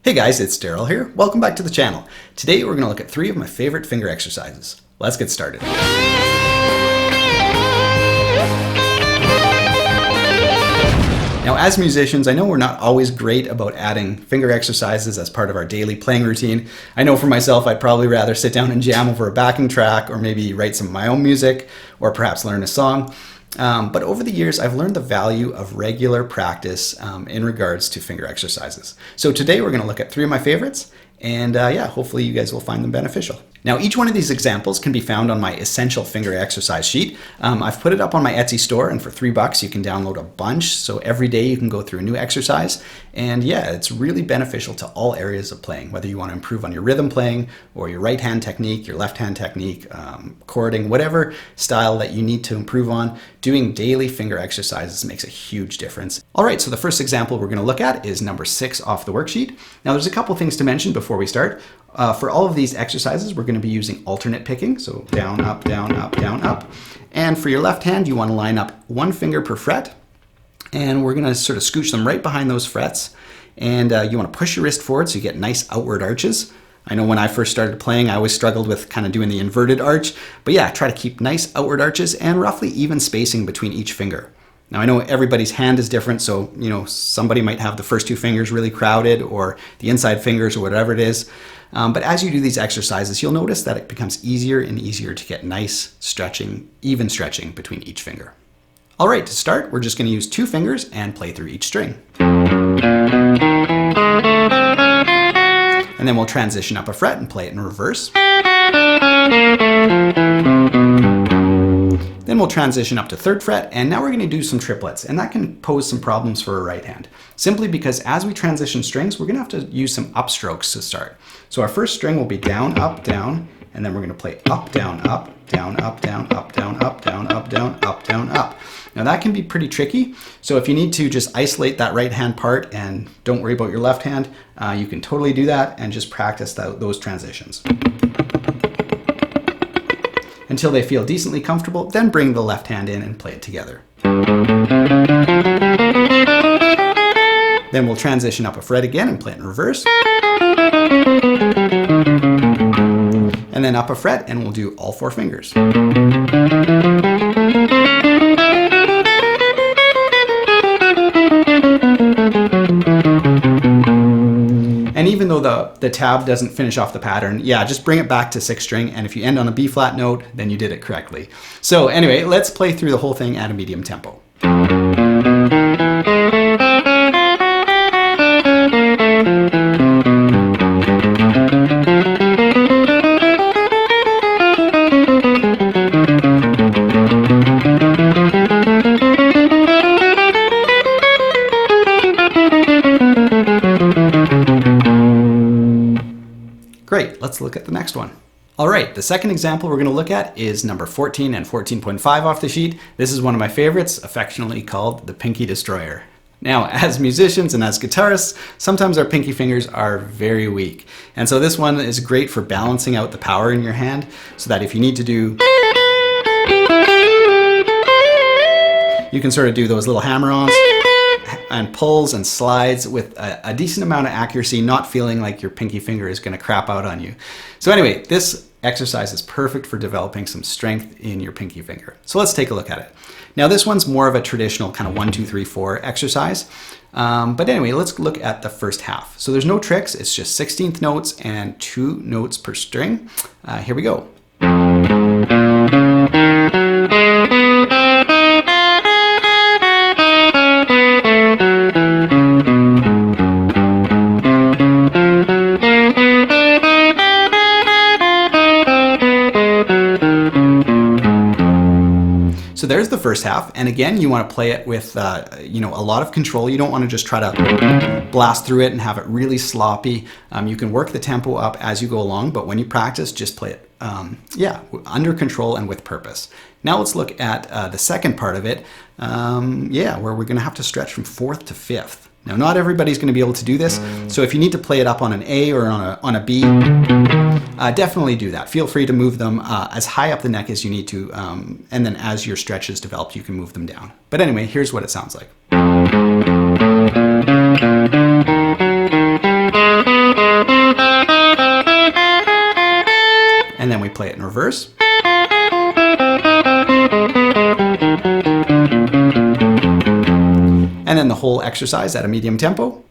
Hey guys, it's Daryl here. Welcome back to the channel. Today we're going to look at 3 of my favorite finger exercises. Let's get started. Now, as musicians, I know we're not always great about adding finger exercises as part of our daily playing routine. I know for myself, I'd probably rather sit down and jam over a backing track or maybe write some of my own music or perhaps learn a song. But over the years, I've learned the value of regular practice in regards to finger exercises. So today we're going to look at 3 of my favorites, and hopefully you guys will find them beneficial. Now, each one of these examples can be found on my essential finger exercise sheet. I've put it up on my Etsy store, and for $3 you can download a bunch. So every day you can go through a new exercise. And yeah, it's really beneficial to all areas of playing, whether you want to improve on your rhythm playing or your right hand technique, your left hand technique, chording, whatever style that you need to improve on. Doing daily finger exercises makes a huge difference. All right, so the first example we're going to look at is number 6 off the worksheet. Now, there's a couple things to mention before we start. For all of these exercises, we're going to be using alternate picking, so down, up, down, up, down, up. And for your left hand, you want to line up 1 finger per fret, and we're going to sort of scooch them right behind those frets. And you want to push your wrist forward so you get nice outward arches. I know when I first started playing, I always struggled with kind of doing the inverted arch, but yeah, try to keep nice outward arches and roughly even spacing between each finger. Now, I know everybody's hand is different, so somebody might have the first 2 fingers really crowded or the inside fingers or whatever it is. But as you do these exercises, you'll notice that it becomes easier and easier to get nice stretching, even stretching between each finger. All right, to start, we're just going to use 2 fingers and play through each string. And then we'll transition up a fret and play it in reverse. Then we'll transition up to 3rd fret, and now we're going to do some triplets, and that can pose some problems for a right hand. Simply because as we transition strings, we're going to have to use some upstrokes to start. So our first string will be down, up, down, and then we're going to play up, down, up, down, up, down, up, down, up, down, up, down, up, down, up. Now that can be pretty tricky, so if you need to just isolate that right hand part and don't worry about your left hand, you can totally do that and just practice those transitions until they feel decently comfortable. Then bring the left hand in and play it together. Then we'll transition up a fret again and play it in reverse. And then up a fret, and we'll do all 4 fingers. And even though the tab doesn't finish off the pattern, yeah, just bring it back to 6th string, and if you end on a B flat note, then you did it correctly. So anyway, let's play through the whole thing at a medium tempo. Great, let's look at the next one. All right, the second example we're going to look at is number 14 and 14.5 off the sheet. This is one of my favorites, affectionately called the Pinky Destroyer. Now, as musicians and as guitarists, sometimes our pinky fingers are very weak. And so this one is great for balancing out the power in your hand so that if you need to do, you can sort of do those little hammer-ons and pulls and slides with a decent amount of accuracy, not feeling like your pinky finger is going to crap out on you. So anyway, this exercise is perfect for developing some strength in your pinky finger. So let's take a look at it. Now, this one's more of a traditional kind of 1, 2, 3, 4 exercise. But anyway, let's look at the first half. So there's no tricks. It's just 16th notes and 2 notes per string. Here we go. So there's the first half, and again, you want to play it with a lot of control. You don't want to just try to blast through it and have it really sloppy. You can work the tempo up as you go along, but when you practice, just play it under control and with purpose. Now let's look at the second part of it, where we're going to have to stretch from 4th to 5th. Now, not everybody's going to be able to do this, so if you need to play it up on an A or on a B, definitely do that. Feel free to move them as high up the neck as you need to, and then as your stretch is developed, you can move them down. But anyway, here's what it sounds like. play it in reverse. And then the whole exercise at a medium tempo.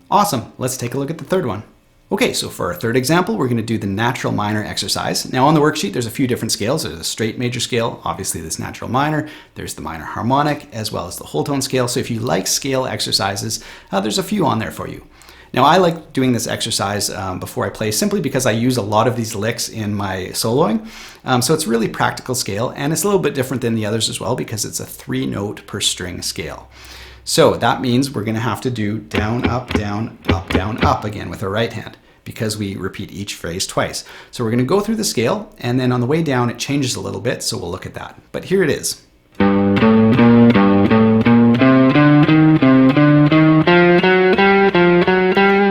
Awesome. Let's take a look at the third one. Okay, so for our third example, we're going to do the natural minor exercise. Now on the worksheet, there's a few different scales. There's a straight major scale, obviously this natural minor. There's the minor harmonic, as well as the whole tone scale. So if you like scale exercises, there's a few on there for you. Now I like doing this exercise before I play simply because I use a lot of these licks in my soloing. So it's really practical scale, and it's a little bit different than the others as well because it's a 3-note per string scale. So that means we're going to have to do down, up, down, up again with our right hand because we repeat each phrase twice. So we're going to go through the scale, and then on the way down it changes a little bit, so we'll look at that. But here it is.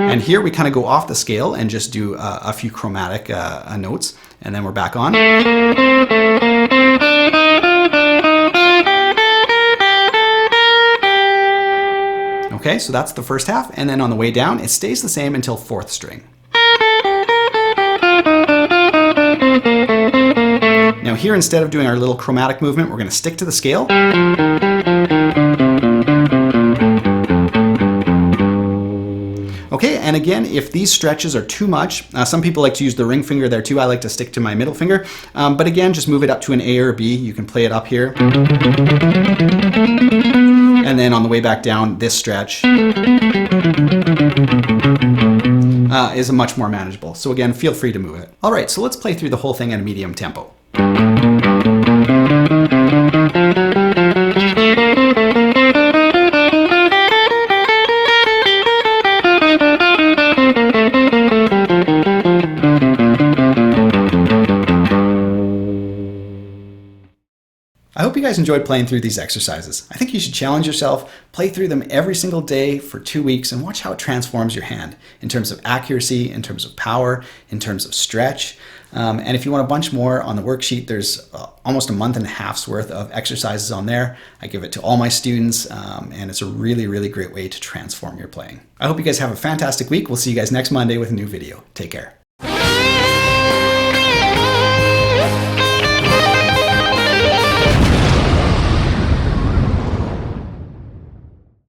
And here we kind of go off the scale and just do a few chromatic notes, and then we're back on. Okay, so that's the first half, and then on the way down, it stays the same until 4th string. Now here, instead of doing our little chromatic movement, we're going to stick to the scale. Okay, and again, if these stretches are too much, some people like to use the ring finger there too. I like to stick to my middle finger. But again, just move it up to an A or a B. You can play it up here. And then on the way back down, this stretch is much more manageable. So again, feel free to move it. All right, so let's play through the whole thing at a medium tempo. I hope you guys enjoyed playing through these exercises. I think you should challenge yourself, play through them every single day for 2 weeks, and watch how it transforms your hand in terms of accuracy, in terms of power, in terms of stretch. And if you want a bunch more on the worksheet, there's almost a month and a half's worth of exercises on there. I give it to all my students, and it's a really, really great way to transform your playing. I hope you guys have a fantastic week. We'll see you guys next Monday with a new video. Take care.